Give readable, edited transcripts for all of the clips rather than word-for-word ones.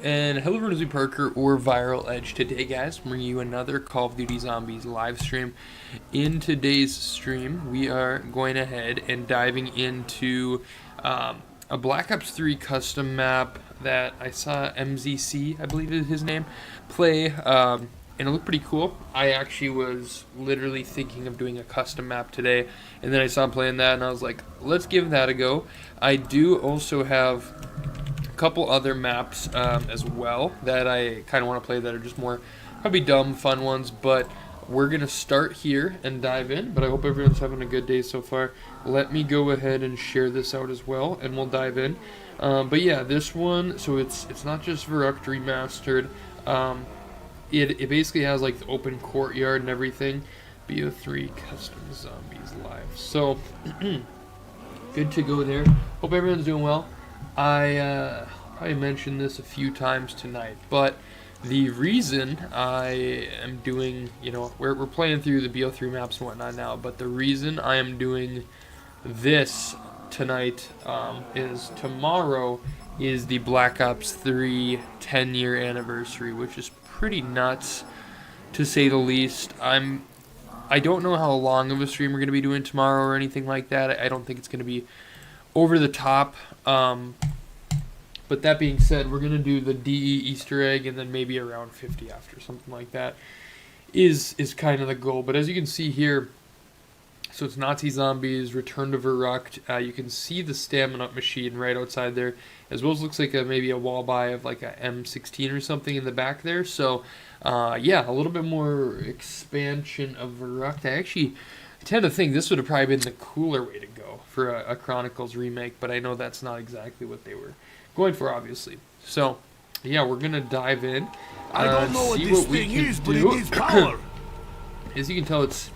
And hello everyone, it's Parker or Viral Edge. Today, guys, I'm bringing you another Call of Duty Zombies live stream. In today's stream, we are going ahead and diving into a Black Ops 3 custom map that I saw MZC, I believe is his name, play, and it looked pretty cool. I actually was literally thinking of doing a custom map today, and then I saw him playing that, and I was like, let's give that a go. I do also have couple other maps as well that I kind of want to play that are just more probably dumb fun ones, but we're gonna start here and dive in. But I hope everyone's having a good day so far. Let me go ahead and share this out as well and we'll dive in. But yeah, this one, so it's not just VERRUCKT remastered. It basically has like the open courtyard and everything. BO3 custom zombies live, so good to go there. Hope everyone's doing well. I probably mentioned this a few times tonight, but the reason I am doing, we're playing through the BO3 maps and whatnot now, but the reason I am doing this tonight is tomorrow is the Black Ops 3 10-year anniversary, which is pretty nuts, to say the least. I don't know how long of a stream we're going to be doing tomorrow or anything like that. I don't think it's going to be over the top, but that being said, we're gonna do the DE Easter egg and then maybe around 50 after, something like that is kind of the goal. But as you can see here, so it's Nazi zombies, return to VERRUCKT. You can see the stamina machine right outside there, as well as looks like maybe a wall buy of like a M16 or something in the back there. So yeah, a little bit more expansion of VERRUCKT. I tend to think this would have probably been the cooler way to go for a Chronicles remake, but I know that's not exactly what they were going for, obviously. So, yeah, we're gonna dive in. I don't know what this thing is, but it is power. As you can tell, it's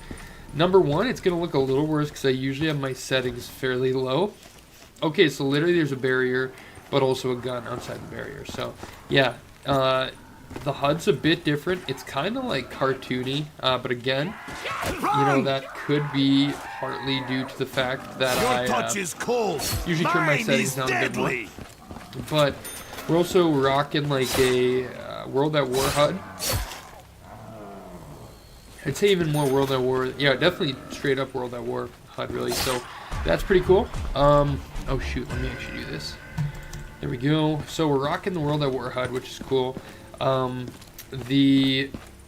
number one. It's gonna look a little worse because I usually have my settings fairly low. Okay, so literally there's a barrier, but also a gun outside the barrier. So, yeah. The HUD's a bit different. It's kind of like cartoony, but again, that could be partly due to the fact that I usually turn my settings down a bit more. But we're also rocking like a World at War HUD. I'd say even more World at War. Yeah, definitely straight up World at War HUD, really. So that's pretty cool. Oh shoot, let me actually do this. There we go. So we're rocking the World at War HUD, which is cool.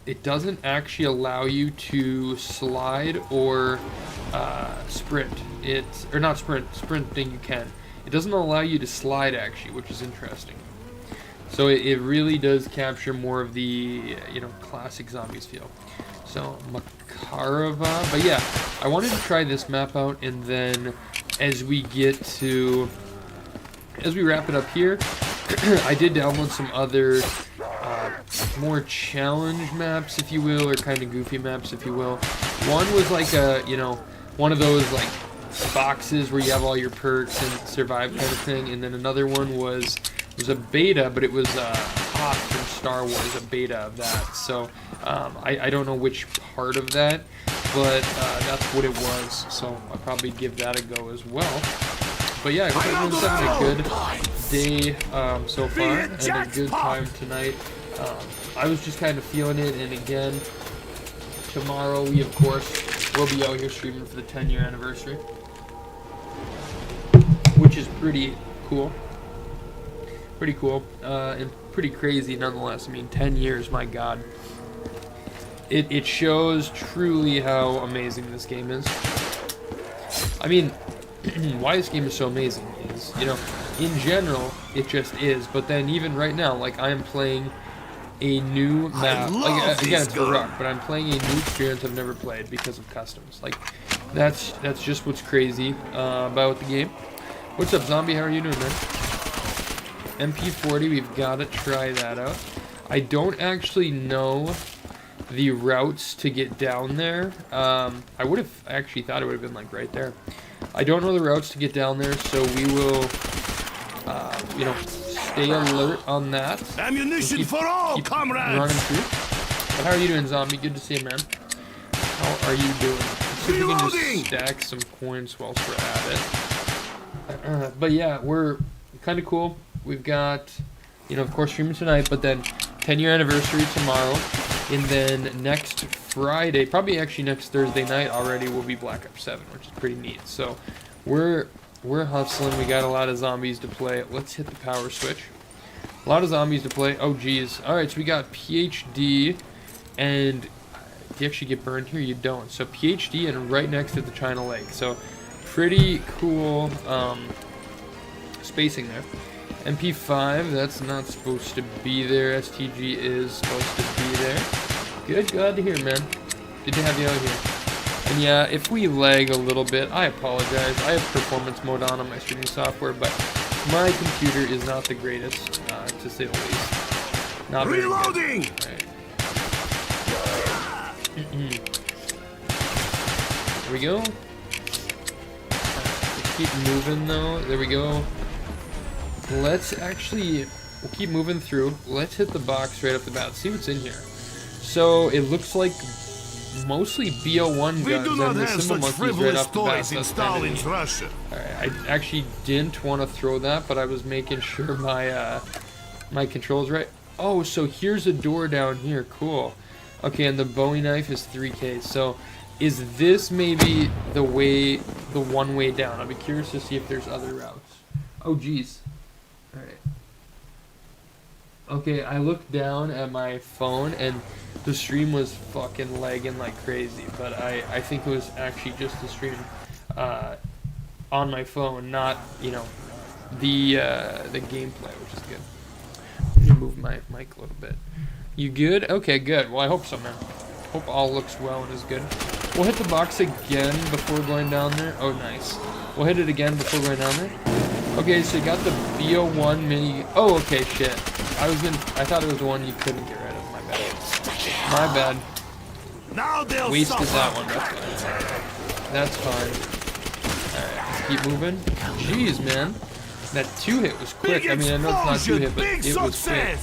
It doesn't actually allow you to slide or sprint. Or not sprint. Sprinting you can. It doesn't allow you to slide actually, which is interesting. So it really does capture more of the classic zombies feel. So Makarova, but yeah, I wanted to try this map out, and then as we wrap it up here, I did download some other more challenge maps, if you will, or kind of goofy maps, if you will. One was like one of those like boxes where you have all your perks and survive kind of thing, and then another one was a beta, but it was Hoth from Star Wars, a beta of that. So I don't know which part of that, but that's what it was. So I'll probably give that a go as well. But yeah, I hope everyone's having a good day so far, and a good time tonight. I was just kind of feeling it, and again, tomorrow we of course will be out here streaming for the 10-year anniversary, which is pretty cool. And pretty crazy nonetheless. I mean, 10 years, my god. It shows truly how amazing this game is. I mean, why this game is so amazing is, in general, it just is. But then even right now, like, I am playing a new map. Like, again, it's VERRUCKT, but I'm playing a new experience I've never played because of customs. Like, that's just what's crazy about the game. What's up, Zombie? How are you doing, man? MP40, we've got to try that out. I don't actually know the routes to get down there. I would have actually thought it would have been like right there. I don't know the routes to get down there, so we will, stay alert on that. Ammunition for all, comrades! Running through. But how are you doing, Zombie? Good to see you, man. How are you doing? Let's see if we can just stack some points whilst we're at it. But yeah, we're kind of cool. We've got you know, of course, streaming tonight, but then 10-year anniversary tomorrow, and then next Friday, probably actually next Thursday night already, will be Black Ops 7, which is pretty neat. So we're hustling. We got a lot of zombies to play. Let's hit the power switch. A lot of zombies to play. Oh, geez. All right, so we got PhD, and do you actually get burned here? You don't. So PhD and right next to the China Lake. So pretty cool spacing there. MP5, that's not supposed to be there. STG is supposed to be there. Good, glad to hear, man. Good to have you out here. And yeah, if we lag a little bit, I apologize. I have performance mode on my streaming software, but my computer is not the greatest, to say the least. Not very Reloading! Good. Right. There we go. Let's keep moving though. There we go. Let's actually, we'll keep moving through. Let's hit the box right off the bat. See what's in here. So it looks like mostly BO1 guns and the symbol monkeys right off the bat. That's kind of neat. Alright, I actually didn't want to throw that, but I was making sure my my controls right. Oh, so here's a door down here. Cool. Okay, and the Bowie knife is 3K. So is this maybe the one way down? I'll be curious to see if there's other routes. Oh, geez. Alright. Okay, I looked down at my phone and the stream was fucking lagging like crazy, but I think it was actually just the stream on my phone, not, you know, the gameplay, which is good. Let me move my mic a little bit. You good? Okay, good. Well, I hope so, man. Hope all looks well and is good. We'll hit the box again before going down there. Oh, nice. We'll hit it again before going down there. Okay, so you got the BO1 mini. Oh, okay, shit. I thought it was the one you couldn't get rid of. My bad. My bad. Now they'll Wasted that one. That's fine. Alright, let's keep moving. Jeez, man. That 2-hit was quick. I mean, I know it's not 2-hit, but it was quick.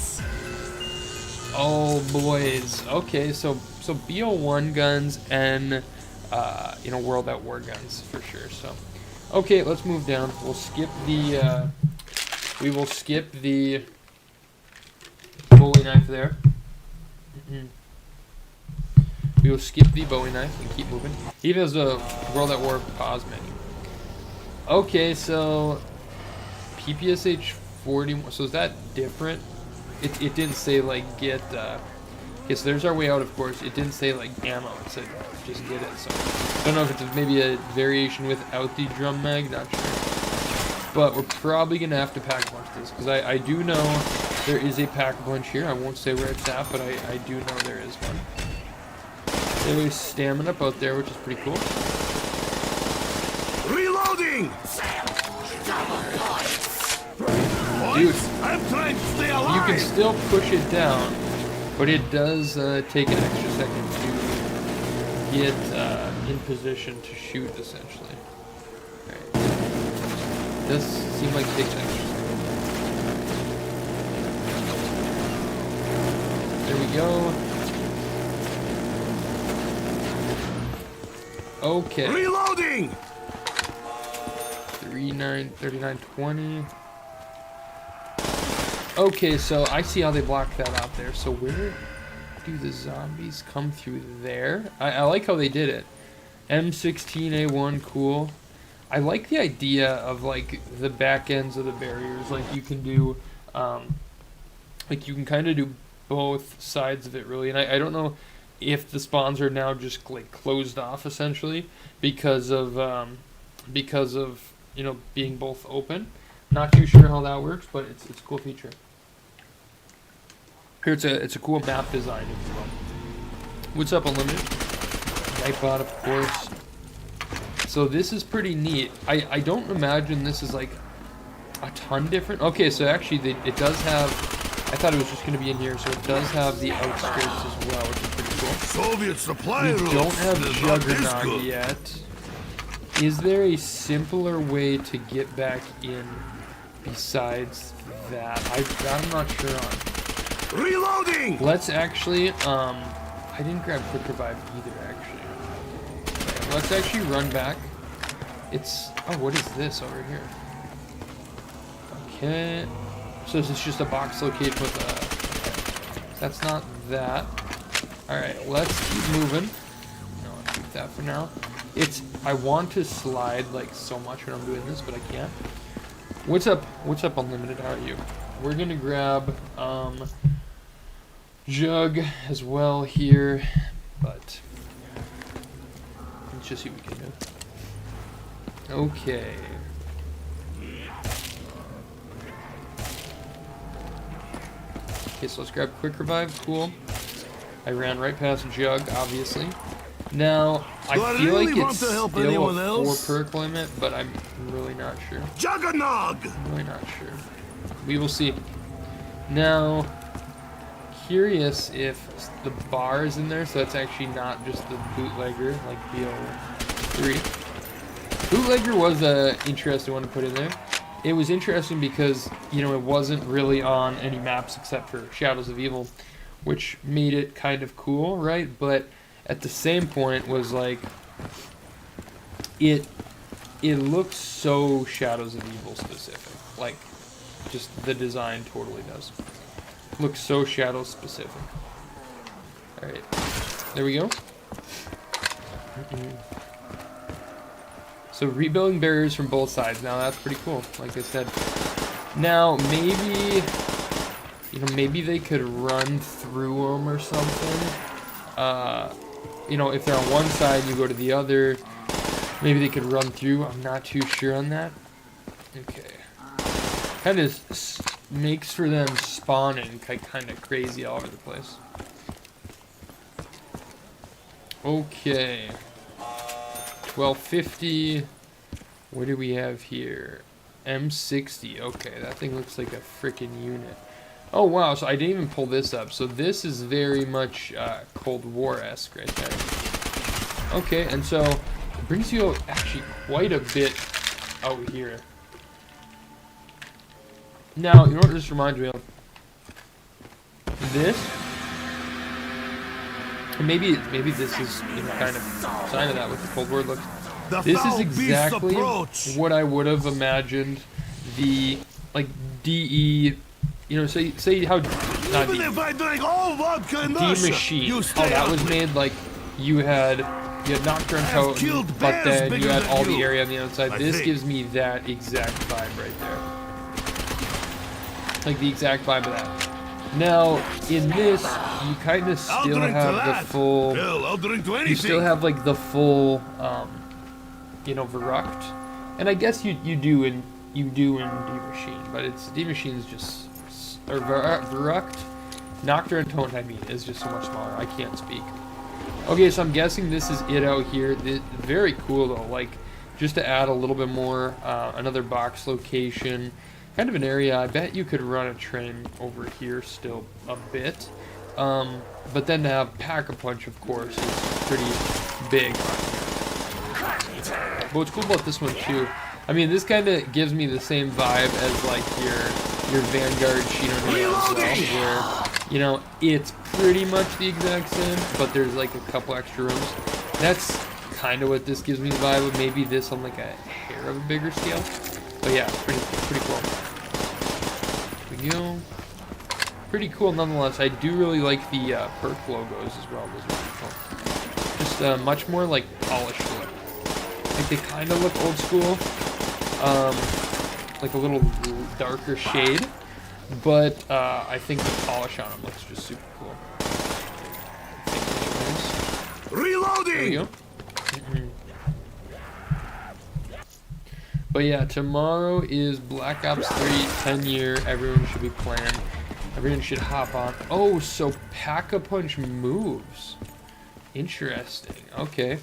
Oh, boys. Okay, so BO1 guns and, you know, World at War guns for sure. So, okay, let's move down. We'll skip the, we will skip the Bowie knife there. We will skip the Bowie knife and keep moving. Even as a World at War pause menu. Okay, so PPSH 40. So is that different? It didn't say like get. Okay, so there's our way out. Of course, it didn't say like ammo. It said just get it. So I don't know if it's maybe a variation without the drum mag. Not sure. But we're probably gonna have to pack a bunch of this because I do know there is a pack a bunch here. I won't say where it's at, but I do know there is one. There's stamina up out there, which is pretty cool. Reloading! Dude, I'm trying to stay alive. you can still push it down, but it does take an extra second to get in position to shoot, essentially. Alright. Does seem like it takes an extra second. There we go. Okay. Reloading! 39, 20. Okay, so I see how they blocked that out there. So where do the zombies come through there? I like how they did it. M16A1, cool. I like the idea of like the back ends of the barriers. Like you can do, like you can kind of do both sides of it really. And I don't know if the spawns are now just like closed off essentially because of you know being both open. Not too sure how that works, but it's a cool feature. Here it's a cool map design, if you will. What's up, Unlimited? Nightbot, of course. So this is pretty neat. I don't imagine this is like a ton different. Okay, so actually it does have. I thought it was just going to be in here, so it does have the outskirts as well, which is pretty cool. Soviet supply We don't have Juggernaut yet. Is there a simpler way to get back in besides that? I'm not sure on. Reloading! Let's actually, I didn't grab Quick Revive either, actually. Okay, let's actually run back. Oh, what is this over here? Okay. So this is just a box located with a... That's not that. Alright, let's keep moving. No, I'll keep that for now. I want to slide like so much when I'm doing this, but I can't. What's up, Unlimited? How are you? We're gonna grab Jug as well here, but let's just see what we can do. Okay. Okay, so let's grab Quick Revive. Cool. I ran right past Jug, obviously. Now, I feel like it's still a 4 perk limit, but I'm really not sure. Juggernog! I'm really not sure. We will see. Now, curious if the bar is in there, so that's actually not just the bootlegger, like BO3. Bootlegger was an interesting one to put in there. It was interesting because, you know, it wasn't really on any maps except for Shadows of Evil, which made it kind of cool, right? But at the same point was like, it looks so Shadows of Evil specific. Like, just the design totally does. Looks so Shadows specific. Alright, there we go. So rebuilding barriers from both sides. Now that's pretty cool, like I said. Now maybe, you know, maybe they could run through them or something. You know, if they're on one side, you go to the other. Maybe they could run through. I'm not too sure on that. Okay. Kind of makes for them spawning kind of crazy all over the place. Okay. 1250. What do we have here? M60. Okay, that thing looks like a freaking unit. Oh wow, so I didn't even pull this up. So this is very much Cold War-esque right there. Okay, and so it brings you actually quite a bit out here. Now, you know what this reminds me of? This. Maybe this is, you know, kind of a sign of that with the Cold War look. This is exactly what I would have imagined the, like, DE, you know, say how, not DE, D-Machine, how that was made. Like, you had Nocturne Totem, but then you had all the area on the outside. This gives me that exact vibe right there. Like, the exact vibe of that. Now, in this, you kind of still have the full, you still have, like, the full, you know, VERRUCKT. And I guess you do in D-Machine, but D-Machine's just, or VERRUCKT, Nocturne Totem, I mean, is just so much smaller. I can't speak. Okay, so I'm guessing this is it out here. Very cool, though, like, just to add a little bit more, another box location. Kind of an area, I bet you could run a train over here still a bit. But then to have Pack-a-Punch, of course, is pretty big. But what's cool about this one, too, I mean, this kind of gives me the same vibe as, like, your Vanguard Shino as well, where, you know, it's pretty much the exact same, but there's, like, a couple extra rooms. That's kind of what this gives me the vibe of. Maybe this on, like, a hair of a bigger scale. But yeah, pretty cool. There we go. Pretty cool nonetheless. I do really like the perk logos as well. Those are really cool. Just much more like polished look. Like they kind of look old school. Like a little darker shade. But I think the polish on them looks just super cool. Reloading! There we go. But yeah, tomorrow is Black Ops 3 10-year. Everyone should be playing. Everyone should hop on. Oh, so Pack-a-Punch moves. Interesting. Okay.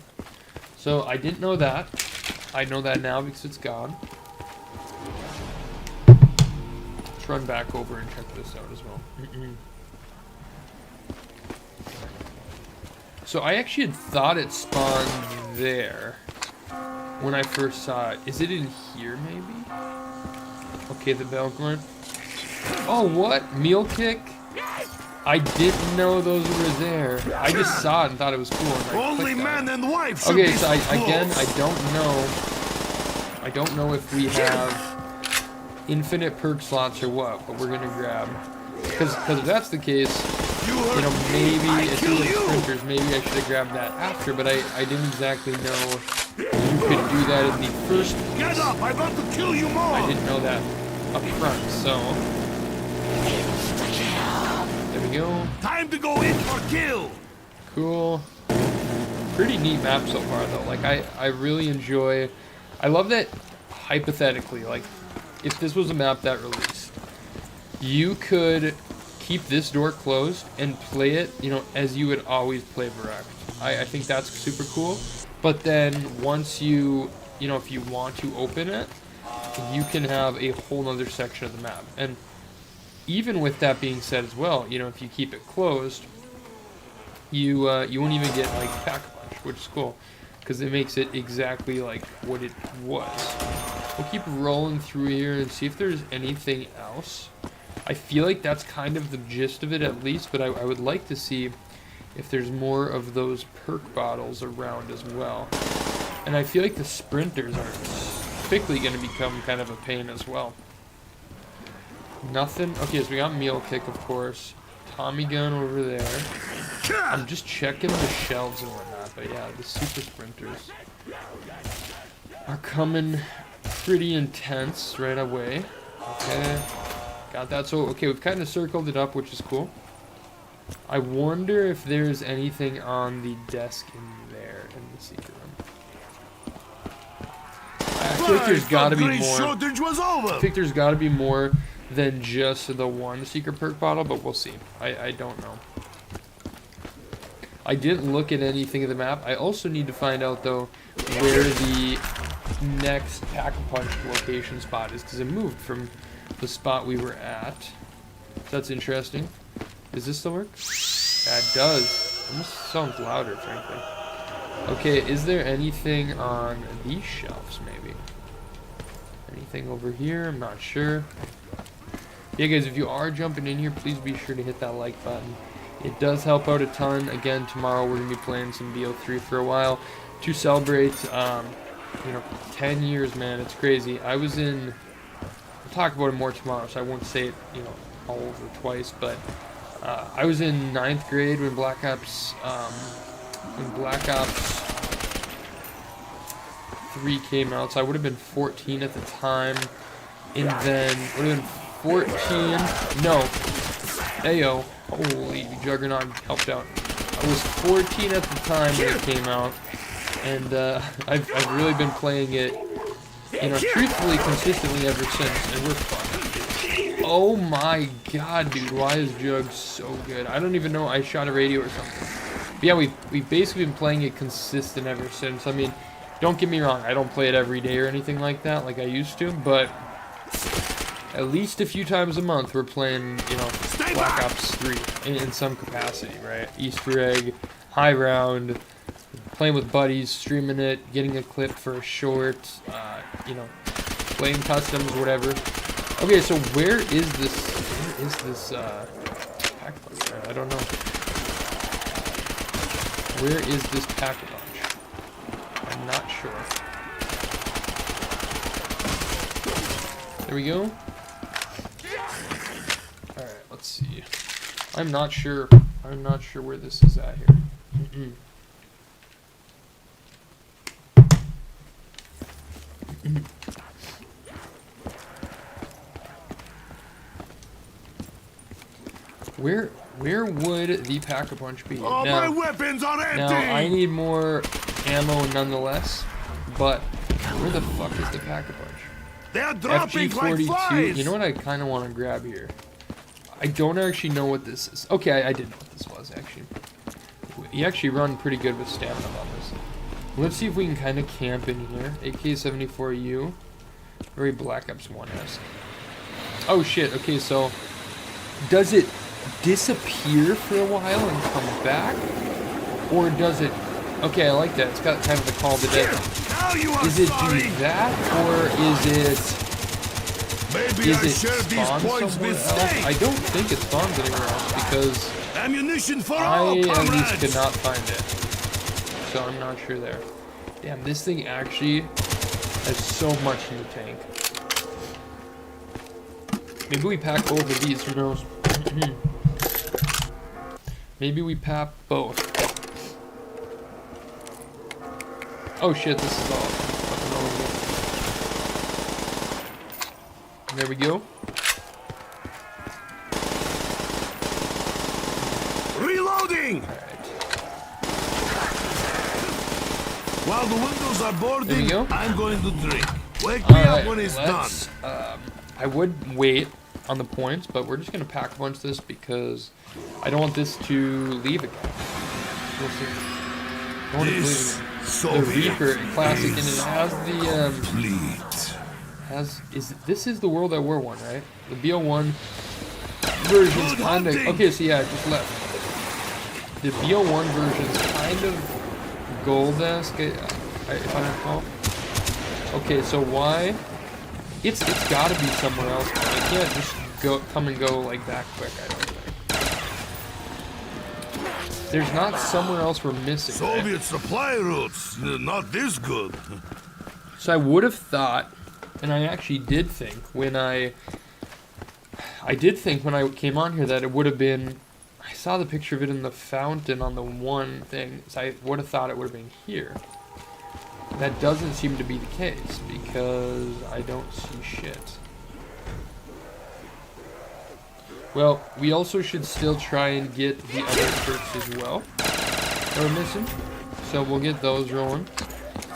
So I didn't know that. I know that now because it's gone. Let's run back over and check this out as well. So I actually had thought it spawned there when I first saw it. Is it in here, maybe? Okay, the Belgorn. Oh, what? Meal kick? I didn't know those were there. I just saw it and thought it was cool. And Only man and wife should okay, be so again, I don't know. I don't know if we have infinite perk slots or what, but we're gonna grab, because if that's the case, you know, maybe if you have sprinters, maybe I should have grabbed that after, but I didn't exactly know you could do that in the first place. Get up! I'm about to kill you more! I didn't know that up front, so there we go. Time to go in for kill! Cool. Pretty neat map so far though. Like I really enjoy, I love that hypothetically, like if this was a map that released, you could keep this door closed and play it, you know, as you would always play VERRUCKT. I think that's super cool. But then once you know, if you want to open it, you can have a whole nother section of the map. And even with that being said as well, you know, if you keep it closed, you won't even get like Pack-a-Punch, which is cool, because it makes it exactly like what it was. We'll keep rolling through here and see if there's anything else. I feel like that's kind of the gist of it at least, but I would like to see if there's more of those perk bottles around as well. And I feel like the sprinters are quickly going to become kind of a pain as well. Nothing. Okay, so we got meal kick, of course. Tommy gun over there. I'm just checking the shelves and whatnot, but yeah, the super sprinters are coming pretty intense right away. Okay, got that. So, okay, we've kind of circled it up, which is cool. I wonder if there's anything on the desk in there in the secret room. I feel like there's got to be more. I think there's got to be more than just the one secret perk bottle, but we'll see. I don't know. I didn't look at anything of the map. I also need to find out though where the next Pack-a-Punch location spot is, because it moved from the spot we were at. That's interesting. Does this still work? Yeah, it does. It almost sounds louder, frankly. Okay, is there anything on these shelves, maybe? Anything over here? I'm not sure. Yeah, guys, if you are jumping in here, please be sure to hit that like button. It does help out a ton. Again, tomorrow we're going to be playing some BO3 for a while to celebrate, you know, 10 years, man. It's crazy. I was in... We'll talk about it more tomorrow, so I won't say it, you know, all over twice, but I was in 9th grade when Black Ops 3 came out, so I would have been 14 at the time, and then would have been 14, no, ayo, holy juggernaut, helped out. I was 14 at the time when it came out, and I've really been playing it, you know, truthfully, consistently ever since, and we're fucked. Oh my god, dude, why is Jug so good? I don't even know, I shot a radio or something. But yeah, we've basically been playing it consistent ever since. I mean, don't get me wrong, I don't play it every day or anything like that, like I used to, but at least a few times a month we're playing, you know, Black Ops 3 in some capacity, right? Easter egg, high round, playing with buddies, streaming it, getting a clip for a short, you know, playing customs, whatever. Okay, so where is this Pack-a-Punch? I don't know. Where is this Pack-a-Punch? I'm not sure. There we go. Alright, let's see. I'm not sure where this is at here. Where would the Pack-a-Punch be? All my weapons are empty! Now, I need more ammo nonetheless, but where the fuck is the Pack-a-Punch? They're dropping like flies! You know what I kind of want to grab here? I don't actually know what this is. Okay, I did know what this was, actually. You actually run pretty good with stamina on this. Let's see if we can kind of camp in here. AK-74U. Very Black Ops 1-esque. Oh shit, okay, so does it disappear for a while and come back? Or does it... Okay, I like that. It's got kind of the call to death. Is it do that, or is it spawn somewhere else? I don't think it spawns anywhere else, because ammunition for I at least could not find it. So I'm not sure there. Damn, this thing actually has so much in the tank. Maybe we pack both of these, who knows? Maybe we pack both. Oh shit, this is all fucking over. There we go. Reloading! Alright. While the windows are There we boarding, go. I'm going to drink. Wake me up when it's done. I would wait on the points, but we're just gonna pack a bunch of this because I don't want this to leave again. We'll see. I don't want it to leave again. The Reaper Classic, and it has the this is the World at War one, right? The BO1 version's kind of okay. So yeah, I just left. The BO1 version's kind of gold-esque, if I recall. Okay, so why? It's got to be somewhere else. But I can't just come and go like that quick. I don't think. There's not somewhere else we're missing. Soviet right? supply routes, not this good. So I would have thought, and I actually did think when I came on here that it would have been. I saw the picture of it in the fountain on the one thing, so I would have thought it would have been here. That doesn't seem to be the case because I don't see shit. Well, we also should still try and get the other perks as well that we're missing. So we'll get those rolling.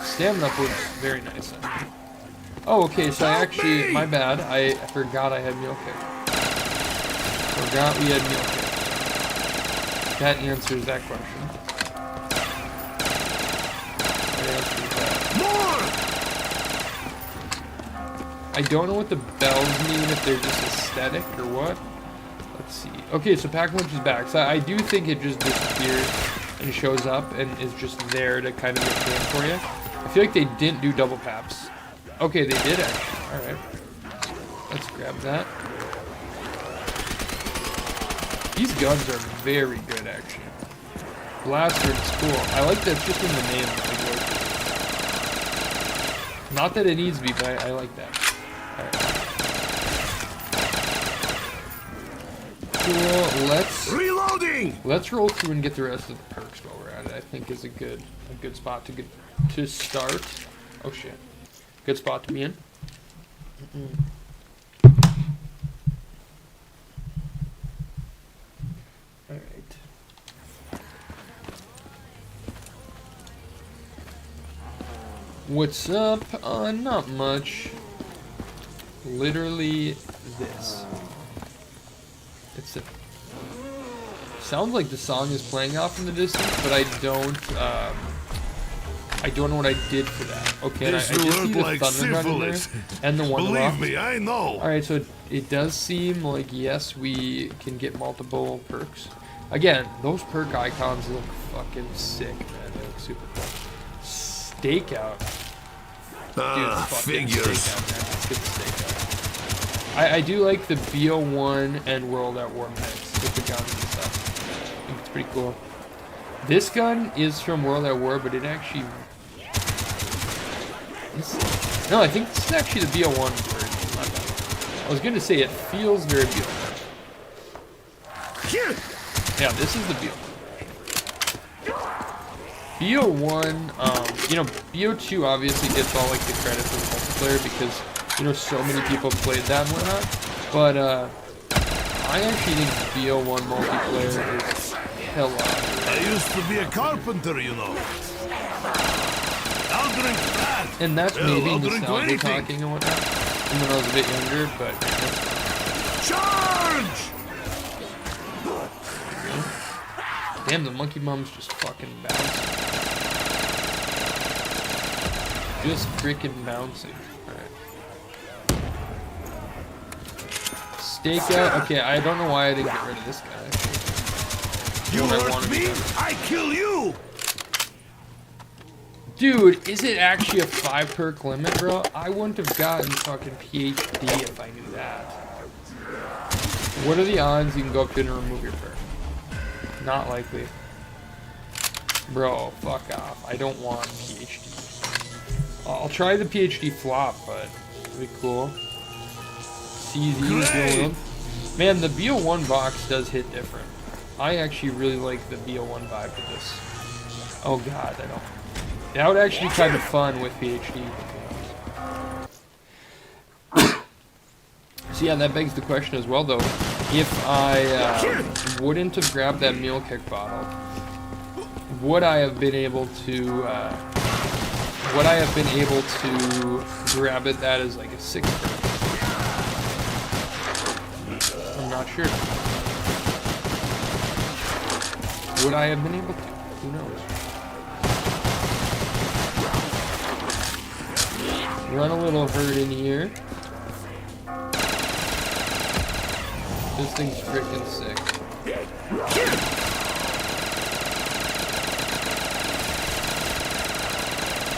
Stamina works very nice. Oh, okay, so I actually, my bad, I forgot I had meal kit. Forgot we had meal kit. That answers that question. More! I don't know what the bells mean, if they're just aesthetic or what. Let's see. Okay, so pack lunch is back. So I do think it just disappears and shows up and is just there to kind of get game for you. I feel like they didn't do double paps. Okay, they did actually. Alright. Let's grab that. These guns are very good actually. Blaster is cool. I like that it's just in the name of the go. Not that it needs to be, but I like that. Alright. Cool. Let's roll through and get the rest of the perks while we're at it. I think is a good spot to start. Oh shit. Good spot to be in. Alright. What's up? Not much. Literally this. It's a sounds like the song is playing off in the distance, but I don't know what I did for that. Okay, and I just see the like thunder gun in there and the one Believe loft. me, I know. Alright, so it does seem like yes, we can get multiple perks. Again, those perk icons look fucking sick, man. They look super cool. Stakeout. Dude, figures. Stakeout, man. Let's get the stakeout. I do like the BO1 and World at War mix with the guns and stuff. I think it's pretty cool. This gun is from World at War, but it actually... No, I think this is actually the BO1 version. My bad. I was going to say it feels very BO1. Yeah, this is the BO1. BO1, you know, BO2 obviously gets all like the credit for the multiplayer because, you know, so many people played that and whatnot. But I actually think BO1 multiplayer is hella. I used to be a carpenter, you know. I'll drink that. And that's Hell, maybe I'll drink nostalgia anything. talking and whatnot. From when I was a bit younger, but Charge! damn, the monkey mom's just fucking bouncing. Just freaking bouncing. Alright. Stakeout. Okay, I don't know why I didn't get rid of this guy. You What I hurt wanted me, to do. I kill you! Dude, is it actually a 5 perk limit, bro? I wouldn't have gotten fucking PhD if I knew that. What are the odds you can go up to and remove your perk? Not likely. Bro, fuck off. I don't want PhD. I'll try the PhD flop, but it'll be cool. CZ with your world. Man, the BO1 box does hit different. I actually really like the BO1 vibe for this. Oh god, I don't. That would actually be kind of fun with PhD. So yeah, that begs the question as well, though. If I wouldn't have grabbed that meal kick bottle, would I have been able to? Would I have been able to grab it that as like a 6? I'm not sure. Would I have been able to? Who knows? Run a little hurt in here. This thing's freaking sick.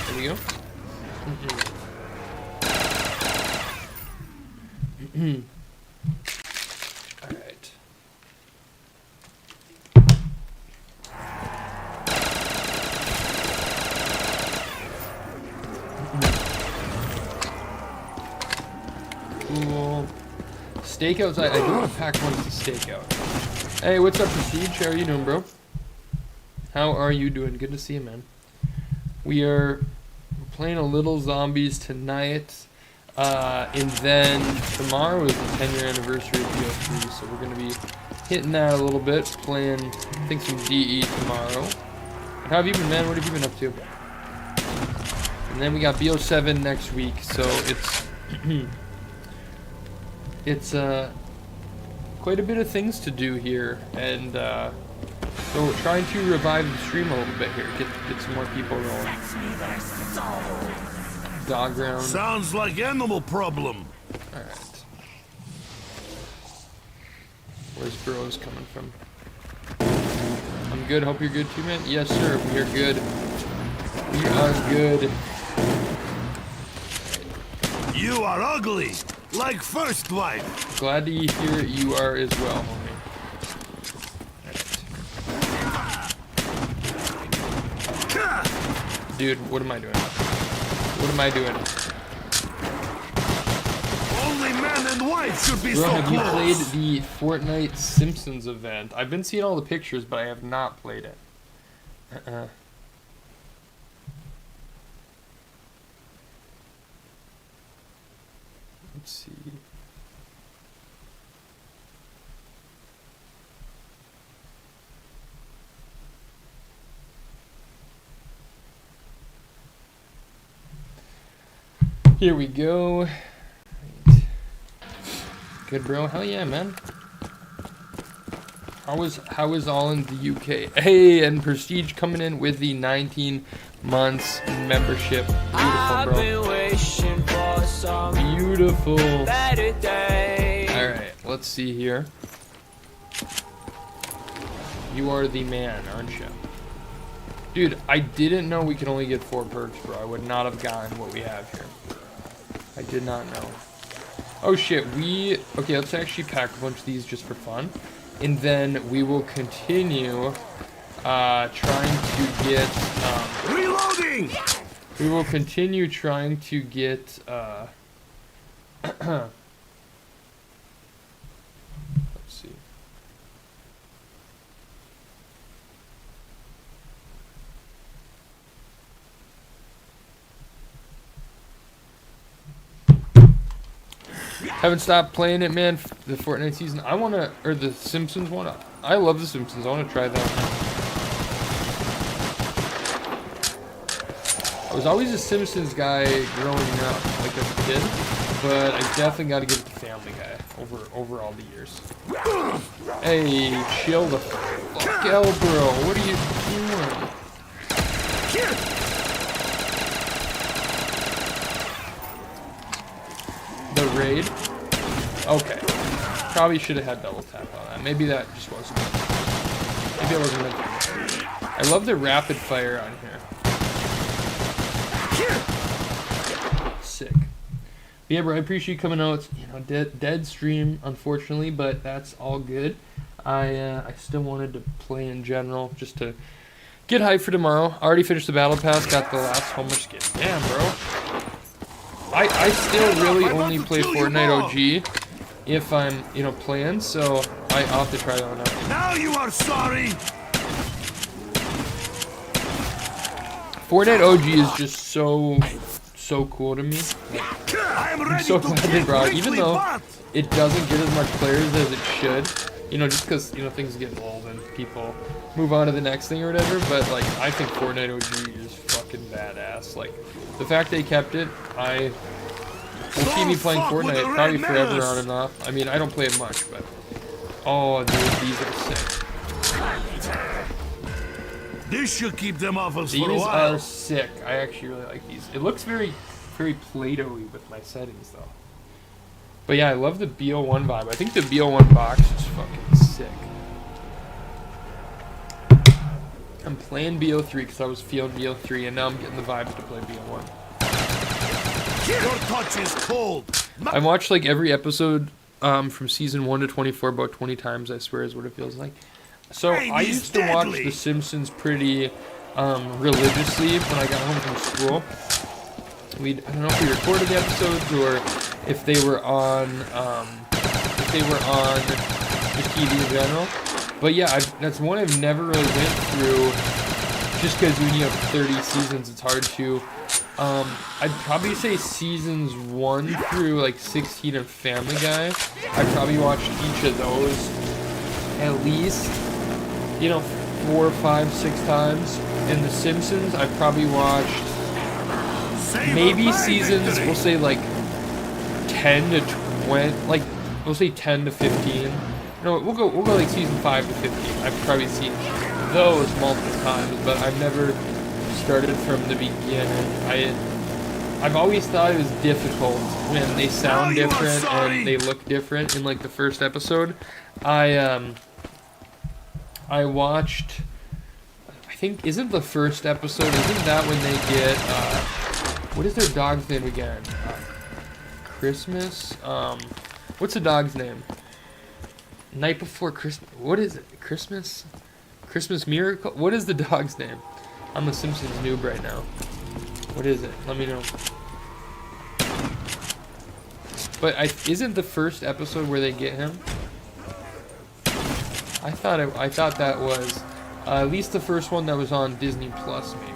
There we go. Alright. Cool. Stakeouts, I do want to pack one to stakeout. Hey, what's up, Prestige? How are you doing, bro? How are you doing? Good to see you, man. We are playing a little zombies tonight, and then tomorrow is the 10-year anniversary of BO3, so we're going to be hitting that a little bit, playing, I think, some DE tomorrow. How have you been, man? What have you been up to? And then we got BO7 next week, so it's it's quite a bit of things to do here, and so trying to revive the stream a little bit here, get some more people rolling. Dog ground. Sounds like animal problem. Alright. Where's bros coming from? I'm good, hope you're good too, man. Yes, sir, we are good. We are good. You are ugly, like first wife. Glad to hear you are as well, homie. Dude, what am I doing? What am I doing? Only man and wife should be Bro, so have you close. played the Fortnite Simpsons event? I've been seeing all the pictures, but I have not played it. Let's see. Here we go. Right. Good, bro. Hell yeah, man. How is all in the UK? Hey, and Prestige coming in with the 19 months membership. Beautiful, bro. Beautiful. Alright, let's see here. You are the man, aren't you? Dude, I didn't know we could only get 4 perks, bro. I would not have gotten what we have here. I did not know. Oh shit, okay, let's actually pack a bunch of these just for fun. And then we will continue trying to get Reloading! we will continue trying to get let's see. Haven't stopped playing it, man. The Fortnite season. I wanna, or the Simpsons one. I love the Simpsons. I wanna try that one. I was always a Simpsons guy growing up, like as a kid, but I definitely got to give it to Family Guy over all the years. Hey, chill the fuck out, bro. What are you doing? The raid? Okay. Probably should have had double tap on that. Maybe that just wasn't. Maybe it wasn't meant to be. I love the rapid fire on here. Sick. But yeah, bro, I appreciate you coming out. It's, you know, dead stream, unfortunately, but that's all good. I still wanted to play in general, just to get hyped for tomorrow. Already finished the battle pass, got the last homer skin. Damn, bro. I still really only play Fortnite OG, if I'm, you know, playing. So I'll have to try that one out. Now you are sorry. Fortnite OG is just so cool to me. I'm so glad they brought it, even though it doesn't get as much players as it should. You know, just because, you know, things get old and people move on to the next thing or whatever. But, like, I think Fortnite OG is fucking badass. Like, the fact they kept it, will see me playing Fortnite probably forever on and off. I mean, I don't play it much, but... Oh, dude, these are sick. This should keep them off us for a These while. are sick. I actually really like these. It looks very Play-Doh-y with my settings, though. But yeah, I love the BO1 vibe. I think the BO1 box is fucking sick. I'm playing BO3 because I was feeling BO3, and now I'm getting the vibes to play BO1. Your touch is cold. I watched like every episode from season 1 to 24 about 20 times, I swear is what it feels like. So I used to watch The Simpsons pretty religiously when I got home from school. I don't know if we recorded the episodes or if they were on just TV in general. But yeah, that's one I've never really went through, just because when you have 30 seasons, it's hard to. I'd probably say seasons 1 through like 16 of Family Guy. I probably watched each of those at least, you know, 4, 5, 6 times. And The Simpsons, I probably watched maybe seasons, we'll say like 10 to 20, like we'll say 10 to 15. No, we'll go like season 5 to 15. I've probably seen those multiple times, but I've never started from the beginning. I've always thought it was difficult when they sound different and they look different in like the first episode. I watched, I think, isn't the first episode, isn't that when they get what is their dog's name again? Christmas? What's the dog's name? Night Before Christmas. What is it? Christmas? Christmas Miracle? What is the dog's name? I'm a Simpsons noob right now. What is it? Let me know. But isn't the first episode where they get him? I thought that was at least the first one that was on Disney Plus, maybe.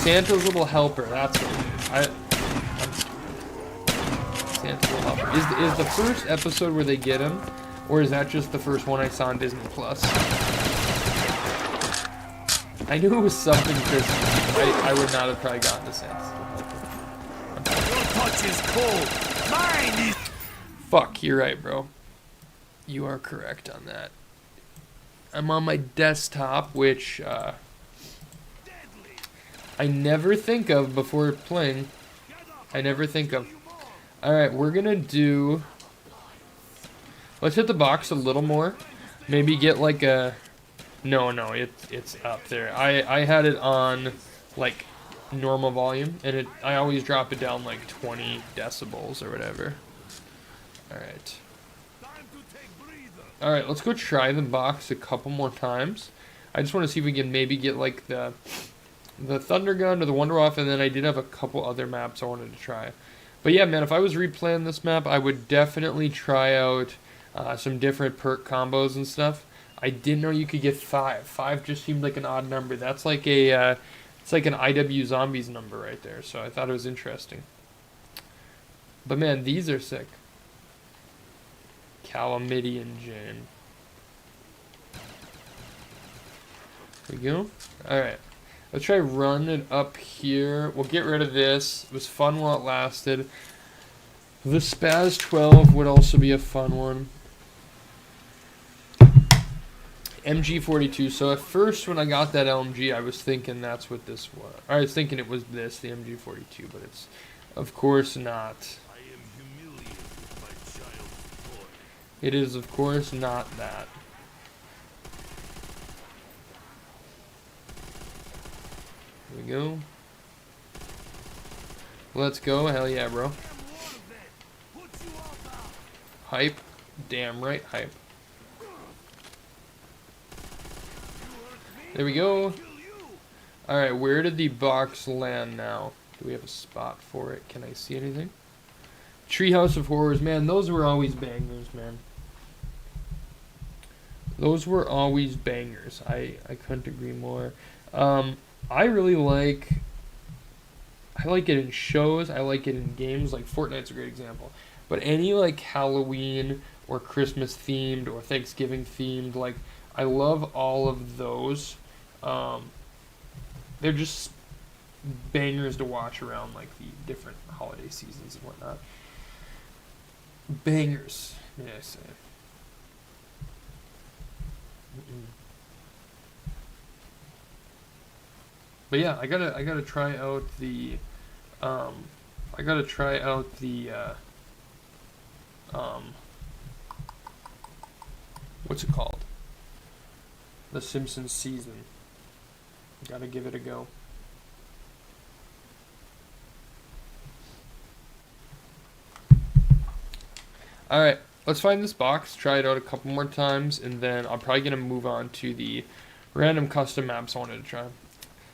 Santa's Little Helper. That's what it is. I'm stupid. Santa's Little Helper. Is the first episode where they get him, or is that just the first one I saw on Disney Plus? I knew it was something Christmas. I would not have probably gotten to Santa's Little Helper. Your touch is cold. Mine is. Fuck, you're right, bro. You are correct on that. I'm on my desktop, which I never think of before playing. I never think of. Alright, we're gonna do... Let's hit the box a little more. Maybe get like a... No, it's up there. I had it on like normal volume, and I always drop it down like 20 decibels or whatever. Alright. Alright, let's go try the box a couple more times. I just want to see if we can maybe get like the Thunder Gun or the Wonder Off, and then I did have a couple other maps I wanted to try. But yeah, man, if I was replaying this map, I would definitely try out some different perk combos and stuff. I didn't know you could get 5. 5 just seemed like an odd number. That's like a, it's like an IW Zombies number right there, so I thought it was interesting. But man, these are sick. Calamidian Jane. There we go. Alright. Let's try run it up here. We'll get rid of this. It was fun while it lasted. The Spaz 12 would also be a fun one. MG42. So at first when I got that LMG, I was thinking that's what this was. I was thinking it was this, the MG42, but it's of course not. It is of course not that. Here we go. Let's go. Hell yeah, bro. Hype. Damn right, hype. There we go. Alright, where did the box land now? Do we have a spot for it? Can I see anything? Treehouse of Horrors, man, those were always bangers, man. Those were always bangers. I couldn't agree more. I really like it in shows. I like it in games. Like Fortnite's a great example. But any like Halloween or Christmas themed or Thanksgiving themed, like I love all of those. They're just bangers to watch around like the different holiday seasons and whatnot. Bangers, may I say. But yeah, I gotta try out the what's it called? The Simpsons season. Gotta give it a go. Alright, let's find this box, try it out a couple more times, and then I'm probably going to move on to the random custom maps I wanted to try.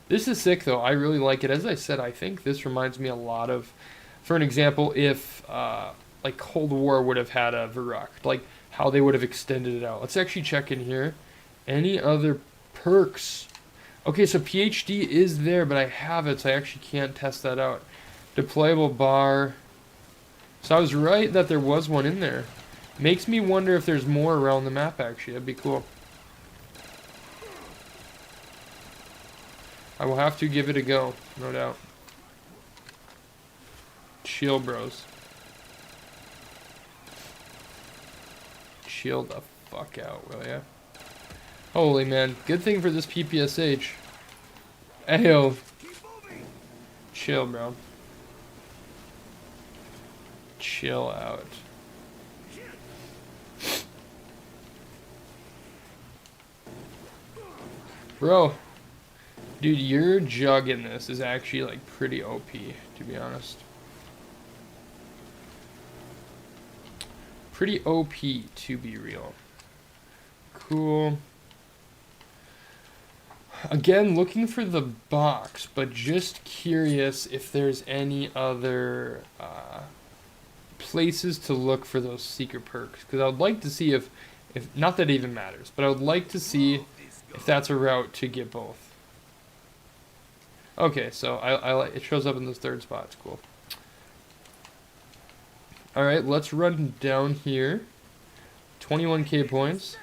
This is sick, though. I really like it. As I said, I think this reminds me a lot of, for an example, if like Cold War would have had a VERRUCKT, like how they would have extended it out. Let's actually check in here. Any other perks? Okay, so PhD is there, but I have it, so I actually can't test that out. Deployable bar. So I was right that there was one in there. Makes me wonder if there's more around the map, actually. That'd be cool. I will have to give it a go, no doubt. Chill, bros. Chill the fuck out, will ya? Holy man, good thing for this PPSH. Ayo. Chill, bro. Chill out. Bro. Dude, your jug in this is actually like pretty OP, to be honest. Pretty OP, to be real. Cool. Again, looking for the box, but just curious if there's any other places to look for those secret perks. Because I would like to see if, not that it even matters, but I would like to see if that's a route to get both. Okay, so it shows up in this third spot. It's cool. Alright, let's run down here. 21k points.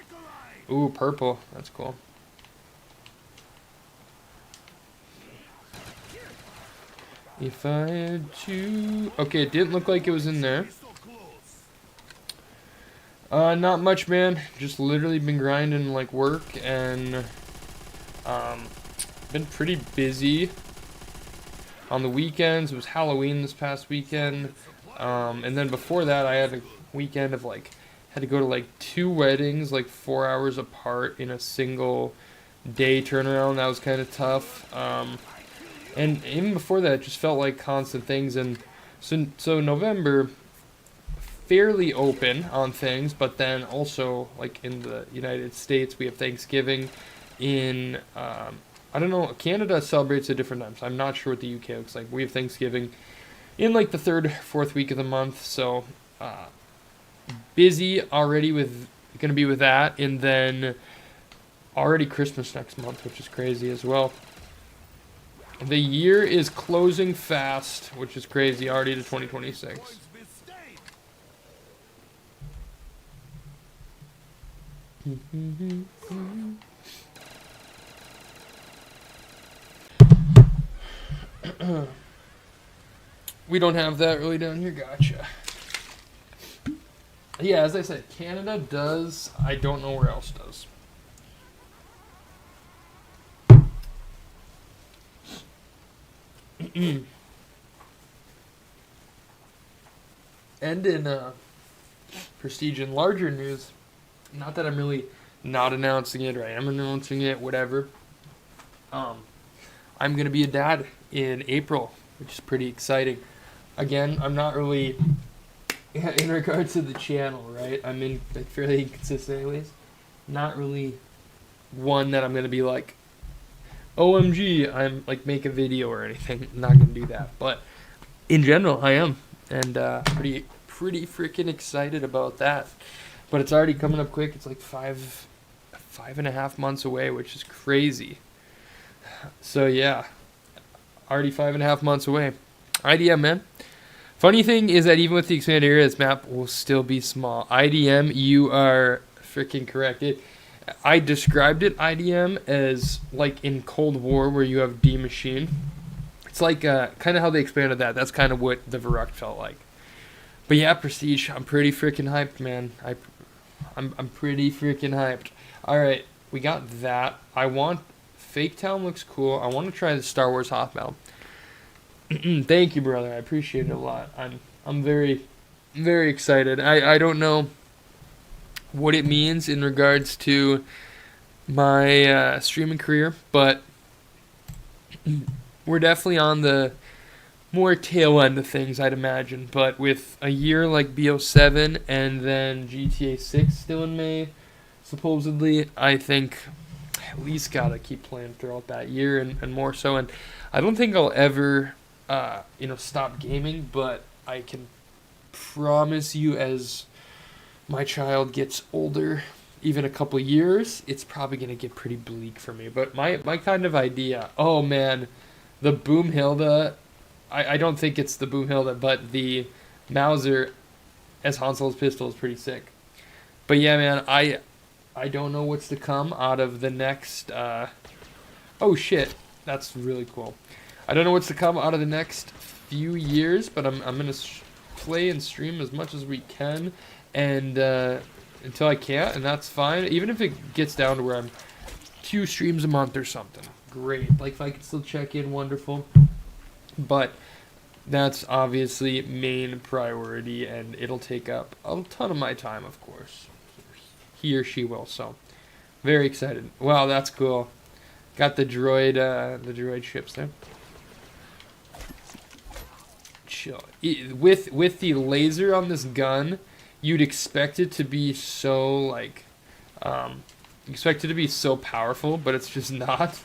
Ooh, purple. That's cool. If I had to... Okay, it didn't look like it was in there. Not much, man. Just literally been grinding like work and been pretty busy on the weekends. It was Halloween this past weekend. And then before that, I had a weekend of like, had to go to like 2 weddings, like 4 hours apart in a single day turnaround. That was kind of tough. And even before that, it just felt like constant things. And so November, fairly open on things, but then also like in the United States, we have Thanksgiving. In I don't know, Canada celebrates at different times. I'm not sure what the UK looks like. We have Thanksgiving in like the 3rd, 4th week of the month. So busy already with, gonna be with that, and then already Christmas next month, which is crazy as well. The year is closing fast, which is crazy, already to 2026. We don't have that really down here, gotcha. Yeah, as I said, Canada does, I don't know where else does. And in prestige and larger news, not that I'm really not announcing it, or I am announcing it, whatever. I'm gonna be a dad in April, which is pretty exciting. Again, I'm not really, in regards to the channel, right? I'm in like, fairly inconsistent anyways. Not really one that I'm gonna be like, OMG, I'm like make a video or anything. I'm not gonna do that, but in general, I am, and pretty freaking excited about that. But it's already coming up quick. It's like 5.5 months away, which is crazy. So yeah, already 5.5 months away. IDM, man. Funny thing is that even with the expanded area, this map will still be small. IDM, you are freaking correct. I described it, IDM, as like in Cold War where you have D Machine. It's like kind of how they expanded that. That's kind of what the VERRUCKT felt like. But yeah, Prestige, I'm pretty freaking hyped, man. I'm pretty freaking hyped. All right, we got that. Fake Town looks cool. I want to try the Star Wars Hoth Medal. Thank you, brother. I appreciate it a lot. I'm very, very excited. I don't know what it means in regards to my streaming career, but we're definitely on the more tail end of things, I'd imagine. But with a year like BO7 and then GTA 6 still in May, supposedly, I think at least gotta keep playing throughout that year and more so. And I don't think I'll ever, stop gaming, but I can promise you, as my child gets older, even a couple years, it's probably gonna get pretty bleak for me. But my kind of idea, oh man, the Boomhilda, I don't think it's the Boomhilda, but the Mauser as Han Solo's pistol is pretty sick. But yeah, man, I don't know what's to come out of the next. Oh shit, that's really cool. I don't know what's to come out of the next few years, but I'm gonna play and stream as much as we can, and until I can't, and that's fine. Even if it gets down to where I'm 2 streams a month or something, great. Like if I could still check in, wonderful. But that's obviously main priority, and it'll take up a ton of my time, of course. He or she will. So very excited. Wow, that's cool. Got the droid ships there. Chill. With the laser on this gun, you'd expect it to be so like, powerful, but it's just not,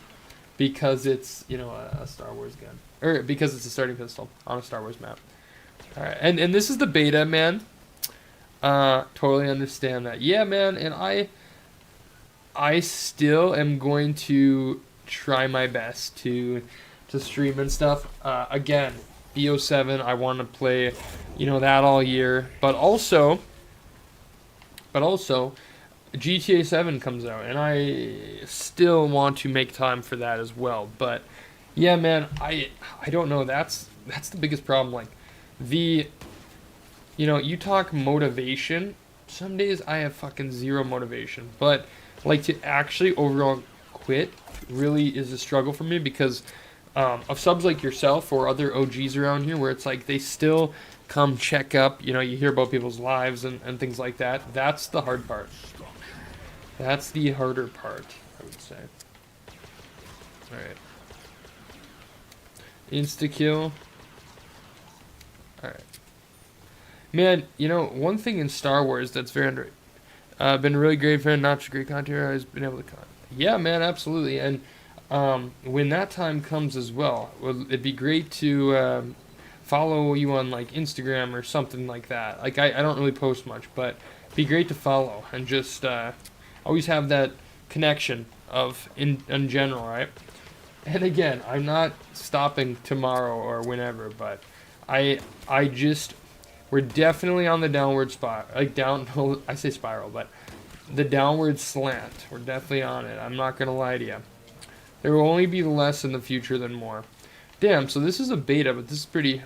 because it's a Star Wars gun, or because it's a starting pistol on a Star Wars map. All right, and this is the beta, man. Totally understand that. Yeah, man, and I still am going to try my best to stream and stuff. Again, BO7, I want to play, that all year. But also, GTA 7 comes out, and I still want to make time for that as well. But yeah, man, I don't know. That's the biggest problem. Like you talk motivation. Some days I have fucking zero motivation, but like to actually overall quit really is a struggle for me, because of subs like yourself or other OGs around here, where it's like they still come check up. You hear about people's lives and things like that. That's the hard part. That's the harder part, I would say. Alright. Insta-kill. Alright. Man, one thing in Star Wars that's very underrated. Been a really great fan, not just a great content, I've been able to Yeah, man, absolutely. And when that time comes as well, it'd be great to follow you on like Instagram or something like that. Like I don't really post much, but it'd be great to follow and just always have that connection of in general, right? And again, I'm not stopping tomorrow or whenever, but we're definitely on the downward spot, I say spiral, but the downward slant. We're definitely on it. I'm not gonna lie to you. There will only be less in the future than more. Damn, so this is a beta, but this is pretty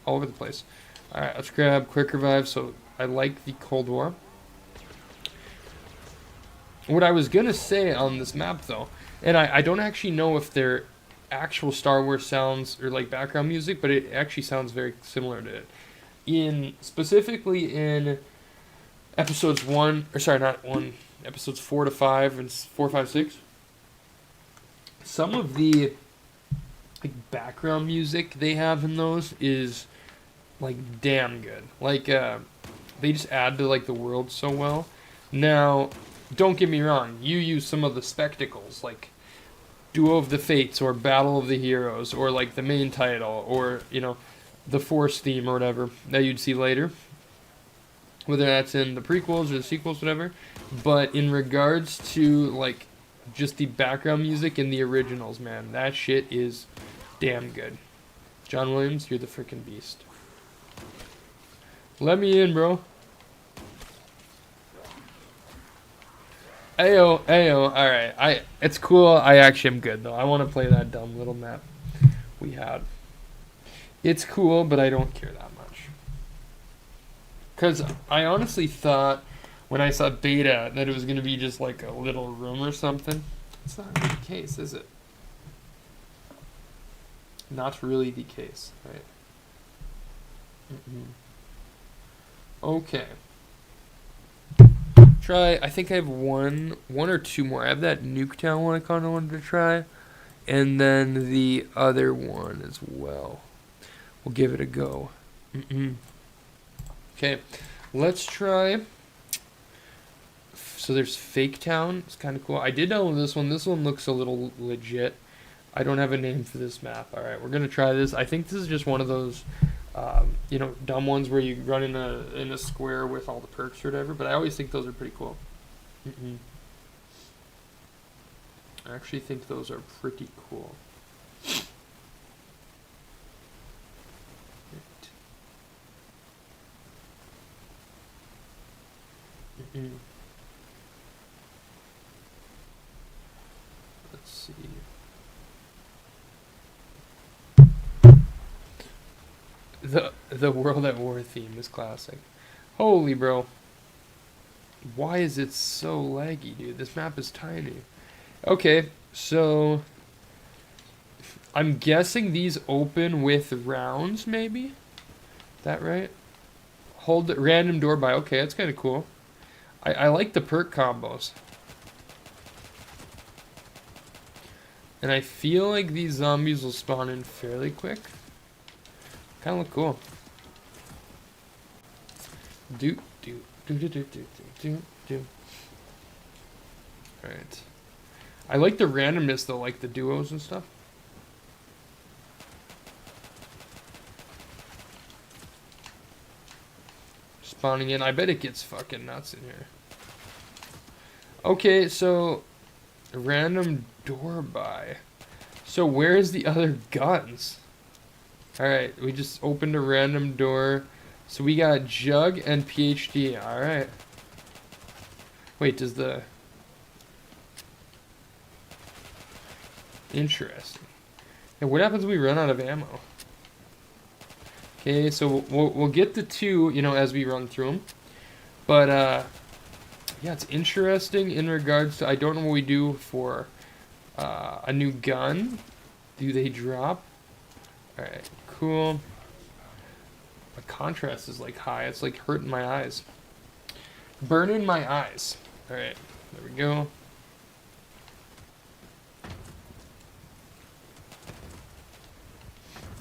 all over the place. Alright, let's grab Quick Revive. So I like the Cold War. What I was gonna say on this map though, and I don't actually know if they're actual Star Wars sounds or like background music, but it actually sounds very similar to it. Specifically in episodes episodes 4 to 5 and 4, 5, 6. Some of the like background music they have in those is like damn good. Like they just add to like the world so well. Now, don't get me wrong, you use some of the spectacles like Duel of the Fates or Battle of the Heroes or like the main title or the Force theme or whatever that you'd see later. whether that's in the prequels or the sequels, whatever. But in regards to like just the background music in the originals, man, that shit is damn good. John Williams, you're the freaking beast. Let me in, bro. Ayo, ayo. Alright, it's cool. I actually am good though. I want to play that dumb little map we had. It's cool, but I don't care that much. Because I honestly thought when I saw beta that it was going to be just like a little room or something. It's not really the case, is it? Not really the case, right? Okay. Try, I think I have one or two more. I have that Nuketown one I kind of wanted to try. And then the other one as well. We'll give it a go. Okay, let's try. So there's Fake Town. It's kind of cool. I did download this one. This one looks a little legit. I don't have a name for this map. All right, we're gonna try this. I think this is just one of those, you know, dumb ones where you run in a square with all the perks or whatever. But I always think those are pretty cool. I actually think those are pretty cool. Let's see. The World at War theme is classic. Holy bro. Why is it so laggy, dude? This map is tiny. Okay, so I'm guessing these open with rounds, maybe? Is that right? Hold the random door by. Okay, that's kind of cool. I like the perk combos. And I feel like these zombies will spawn in fairly quick. Kind of look cool. Do. Alright. I like the randomness though, like the duos and stuff. Spawning in. I bet it gets fucking nuts in here. Okay, so random door by. So where is the other guns? Alright, we just opened a random door. So we got Jug and PhD. Alright. Wait, does the... Interesting. And what happens when we run out of ammo? Okay, so we'll get the two, you know, as we run through them. But, yeah, it's interesting in regards to... I don't know what we do for a new gun. Do they drop? Alright, cool. The contrast is, like, high. It's, like, hurting my eyes. Burning my eyes. Alright, there we go.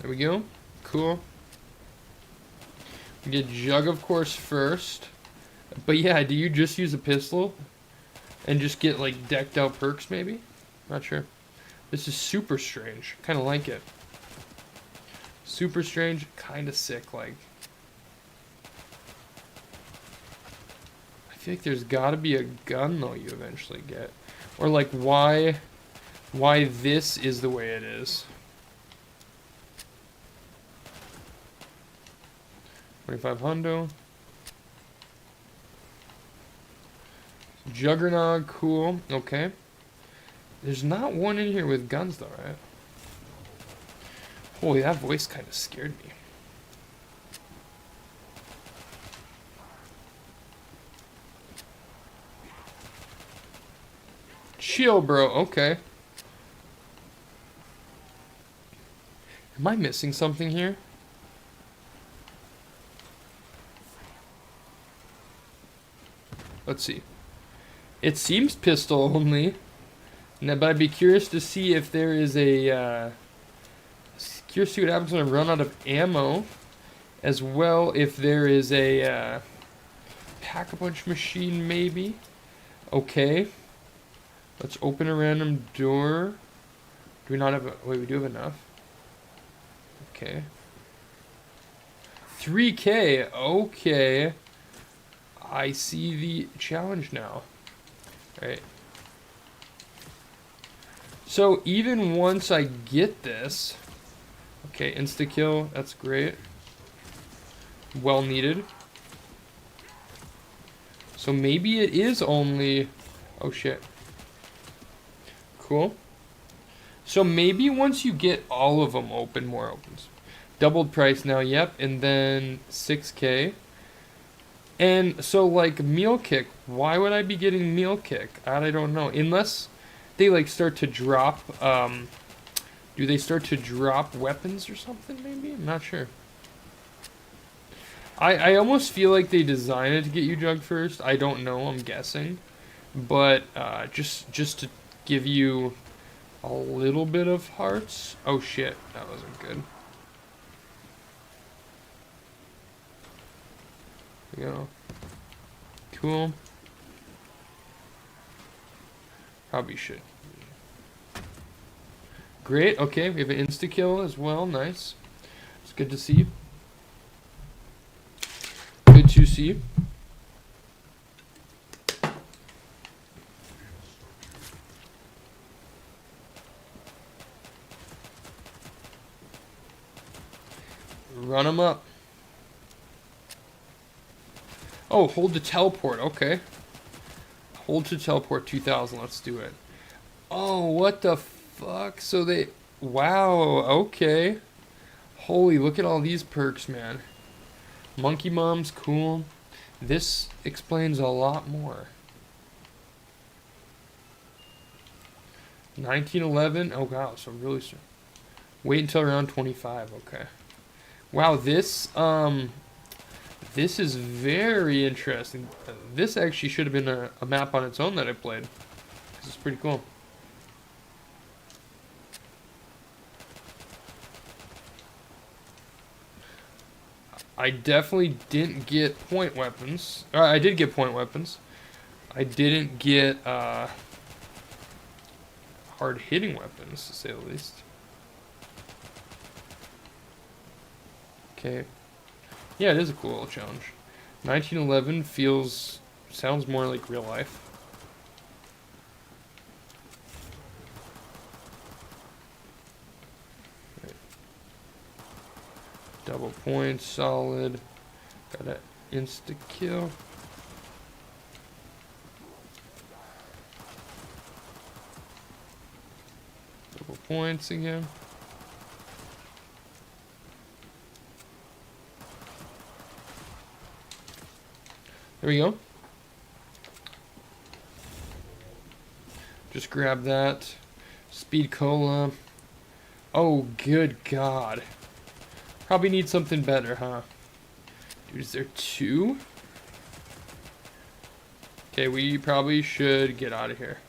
There we go. Cool. We get Jug, of course, first. But yeah, do you just use a pistol? And just get, like, decked out perks, maybe? Not sure. This is super strange. Kind of like it. Super strange. Kind of sick, like. I feel like there's got to be a gun, though, you eventually get. Or, like, why this is the way it is. 25 hundo. Juggernaut, cool. Okay. There's not one in here with guns, though, right? Holy, that voice kind of scared me. Chill, bro. Okay. Am I missing something here? Let's see. It seems pistol only. But I'd be curious to see if there is a... curious to see what happens when I run out of ammo. As well, if there is a pack-a-punch machine, maybe. Okay. Let's open a random door. Do we not have a... Wait, we do have enough. Okay. 3K. Okay. I see the challenge now. Alright. So even once I get this... Okay, insta-kill. That's great. Well needed. So maybe it is only... Oh shit. Cool. So maybe once you get all of them open, more opens. Doubled price now, yep. And then 6K. And so like meal kick, why would I be getting meal kick? I don't know. Unless they like start to drop, do they start to drop weapons or something maybe? I'm not sure. I almost feel like they designed it to get you jug first. I don't know, I'm guessing. But just to give you a little bit of hearts. Oh shit, that wasn't good. There we go. Cool. Probably should. Great, okay, we have an insta-kill as well, nice. It's good to see. Good to see. Run them up. Oh, hold to teleport, okay. Hold to teleport 2000, let's do it. Oh, what the fuck? So they... Wow, okay. Holy, look at all these perks, man. Monkey Mom's cool. This explains a lot more. 1911, oh wow, so really soon. Wait until around 25, okay. Wow, this is very interesting. This actually should have been a map on its own that I played. This is pretty cool. I definitely didn't get point weapons. I did get point weapons. I didn't get hard-hitting weapons, to say the least. Okay. Yeah, it is a cool little challenge. 1911 sounds more like real life. Right. Double points, solid. Got an insta-kill. Double points again. There we go. Just grab that. Speed cola. Oh, good God. Probably need something better, huh? Dude, is there two? Okay, we probably should get out of here.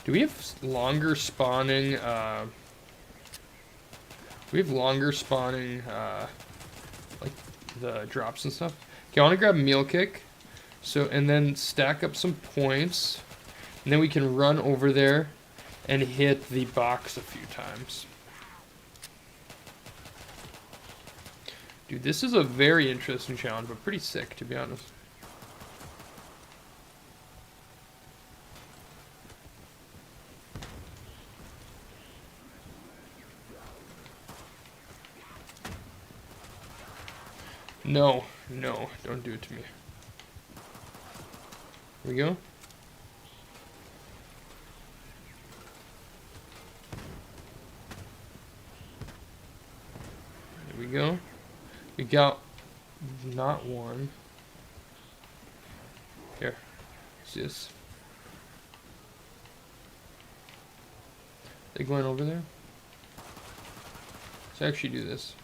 Do we have longer spawning, like the drops and stuff? Okay, I want to grab meal kick. So, and then stack up some points. And then we can run over there and hit the box a few times. Dude, this is a very interesting challenge, but pretty sick, to be honest. No, no, don't do it to me. Here we go. There we go. We got not one. Here, what's this? They going over there? Let's actually do this.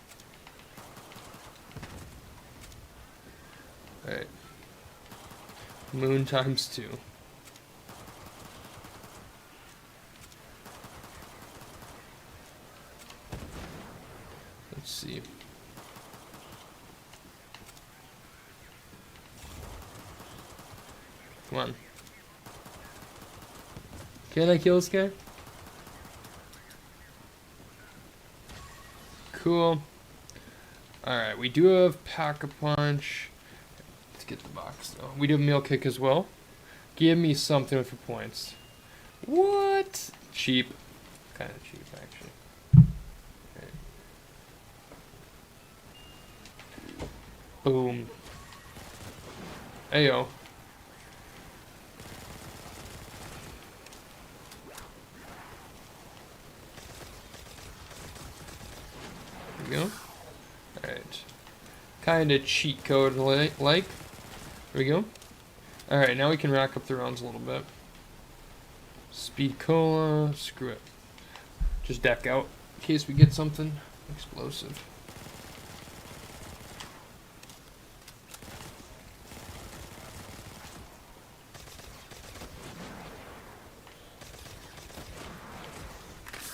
Alright. Moon times 2. Let's see. Come on. Can I kill this guy? Cool. cool. Alright, we do have Pack-a-Punch. Let's get the box though. We do have Meal Kick as well. Give me something for points. What? Cheap. Kind of cheap, actually. Okay. Boom. Ayo. There we go. Alright. Kind of cheat code like. There we go. Alright, now we can rack up the rounds a little bit. Speed Cola. Screw it. Just deck out in case we get something explosive.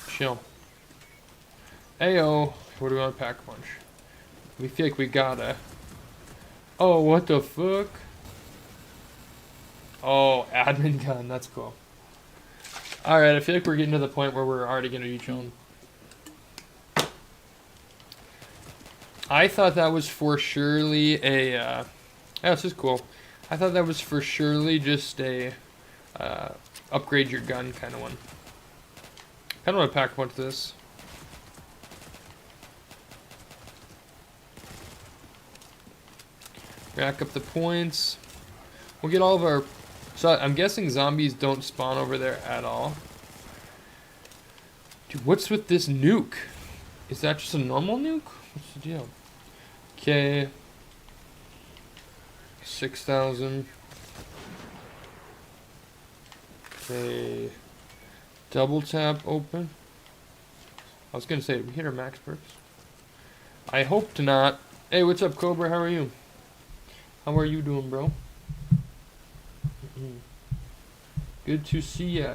Chill. Ayo. What do we want? Pack-a-Punch. We feel like we gotta. Oh, what the fuck? Oh, admin gun. That's cool. Alright, I feel like we're getting to the point where we're already gonna be chilling. I thought that was for surely a. Yeah, this is cool. I thought that was for surely just a upgrade your gun kind of one. I don't want to pack a bunch of this. Rack up the points. We'll get all of our... So I'm guessing zombies don't spawn over there at all. Dude, what's with this nuke? Is that just a normal nuke? What's the deal? Okay. 6,000. Okay. Double tap open. I was gonna say, did we hit our max perks? I hope to not. Hey, what's up, Cobra? How are you? How are you doing, bro? Good to see ya.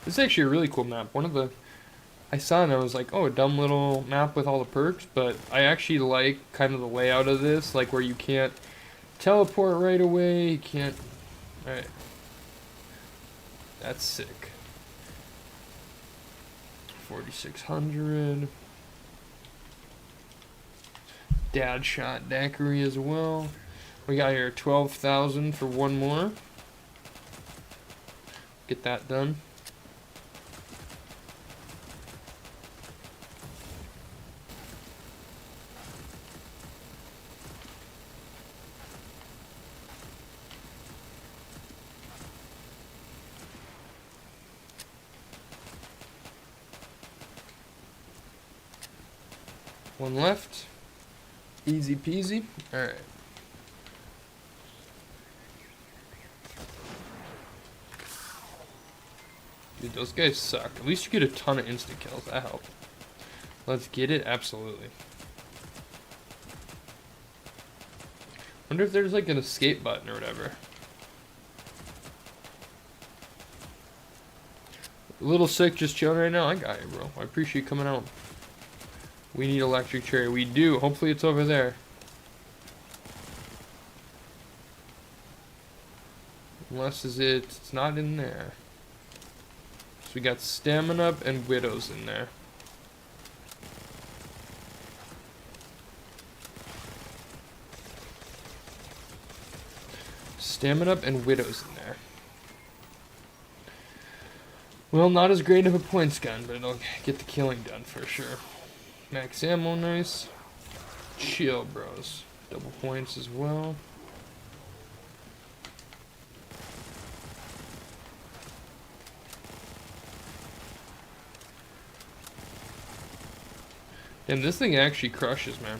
This is actually a really cool map. One of the... I saw it and I was like, oh, a dumb little map with all the perks, but I actually like kind of the layout of this, like where you can't teleport right away, you can't... Alright. That's sick. 4,600. Dad shot daiquiri as well. We got here 12,000 for one more. Get that done. One left. Easy peasy. Alright. Dude, those guys suck. At least you get a ton of instant kills. That helped. Let's get it? Absolutely. Wonder if there's like an escape button or whatever. A little sick just chilling right now. I got you, bro. I appreciate you coming out. We need electric cherry. We do. Hopefully it's over there. Unless it's not in there. So we got stamina and widows in there. Stamina and widows in there. Well, not as great of a points gun, but it'll get the killing done for sure. Max ammo, nice. Chill, bros. Double points as well. And this thing actually crushes, man.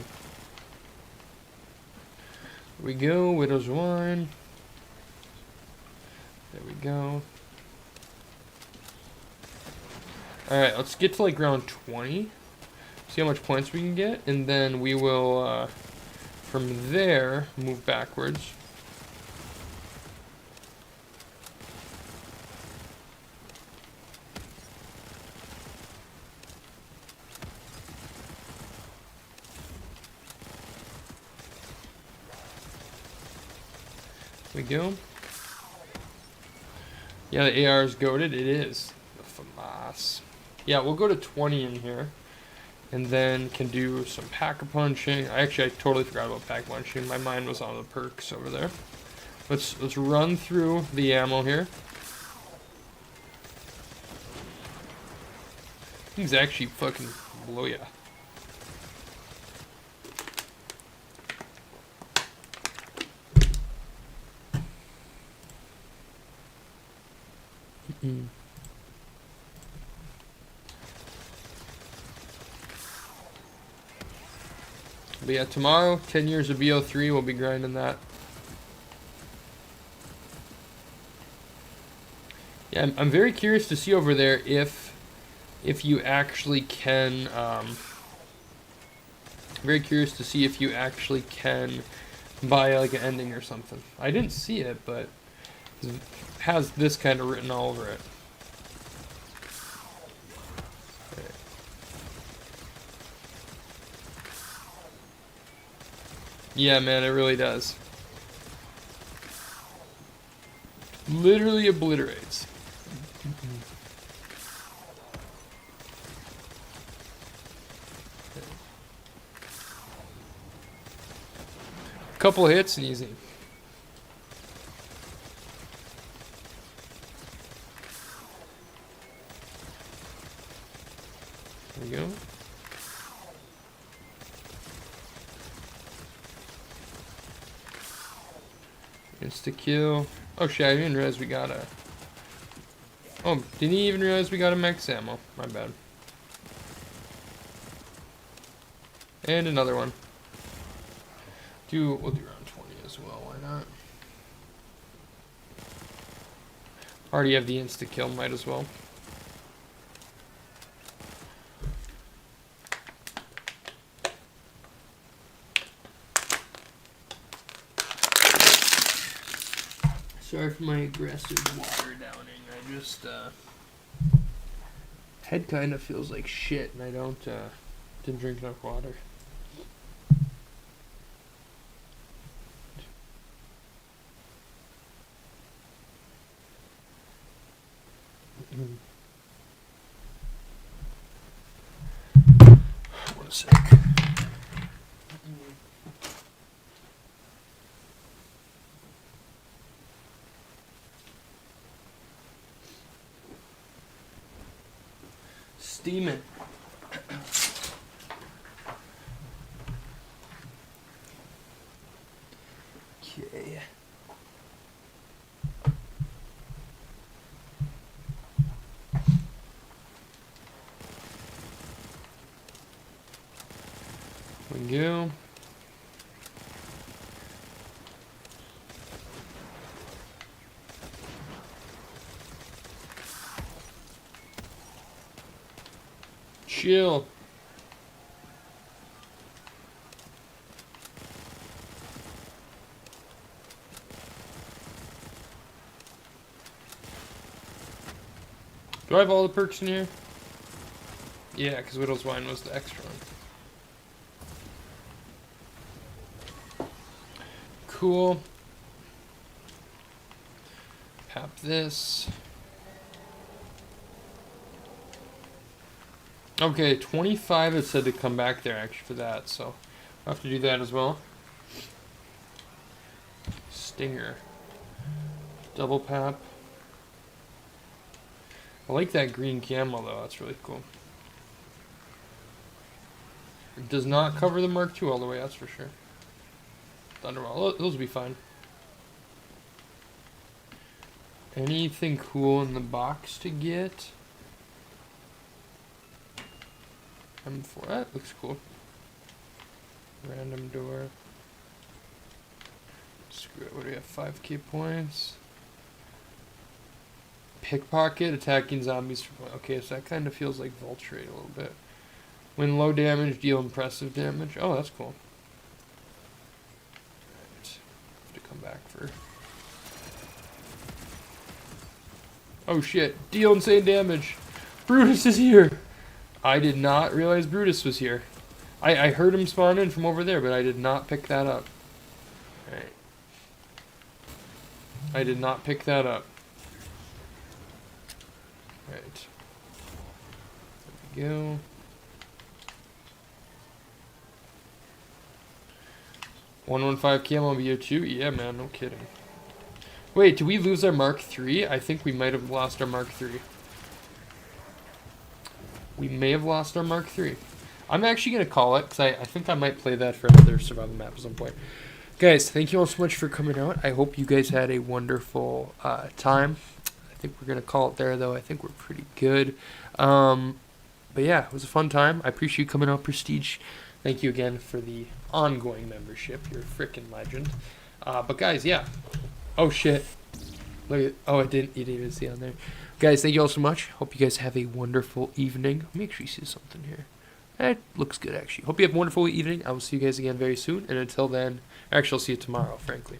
There we go, Widow's Wine. There we go. Alright, let's get to like round 20. See how much points we can get, and then we will, from there, move backwards. we go. Yeah, the AR is goated. It is. The FAMAS. Yeah, we'll go to 20 in here. And then can do some pack-a-punching. I totally forgot about pack-a-punching. My mind was on the perks over there. Let's run through the ammo here. Things actually fucking blow ya. But yeah, tomorrow, 10 years of BO3, we'll be grinding that. Yeah, I'm very curious to see over there if you actually can, very curious to see if you actually can buy like an ending or something. I didn't see it, but it has this kind of written all over it. Yeah, man, it really does. Literally obliterates. Couple hits and easy. There we go. Insta kill. Oh shit, I didn't realize we got a... Oh, didn't he even realize we got a max ammo? My bad. And another one. We'll do around 20 as well, why not? Already have the insta kill, might as well. Sorry for my aggressive water downing. I just, head kind of feels like shit, and I didn't drink enough water. One sec. Steaming. Okay. We go. Chill. Do I have all the perks in here? Yeah, because Widow's Wine was the extra one. Cool. Pap this. Okay, 25 it said to come back there actually for that, so I'll have to do that as well. Stinger. Double pap. I like that green camo though, that's really cool. It does not cover the Mark II all the way, that's for sure. Thunderwall, those will be fine. Anything cool in the box to get? M4, that looks cool. Random door. Screw it, what do we have? 5k points. Pickpocket, attacking zombies. Okay, so that kind of feels like Vulturate a little bit. When low damage, deal impressive damage. Oh, that's cool. Right. Have to come back for... Oh shit, deal insane damage. Brutus is here. I did not realize Brutus was here. I heard him spawn in from over there, but I did not pick that up. Alright. I did not pick that up. Right. There we go. $115 camo BO2? Yeah, man, no kidding. Wait, did we lose our Mark III? I think we might have lost our Mark III. We may have lost our Mark III. I'm actually going to call it, because I think I might play that for another survival map at some point. Guys, thank you all so much for coming out. I hope you guys had a wonderful time. I think we're going to call it there, though. I think we're pretty good. But yeah, it was a fun time. I appreciate you coming out, Prestige. Thank you again for the ongoing membership. You're a freaking legend. But guys, yeah. Oh, shit. Look at, oh, you didn't even see on there. Guys, thank you all so much. Hope you guys have a wonderful evening. Let me actually see something here. It looks good, actually. Hope you have a wonderful evening. I will see you guys again very soon. And until then, actually, I'll see you tomorrow, frankly.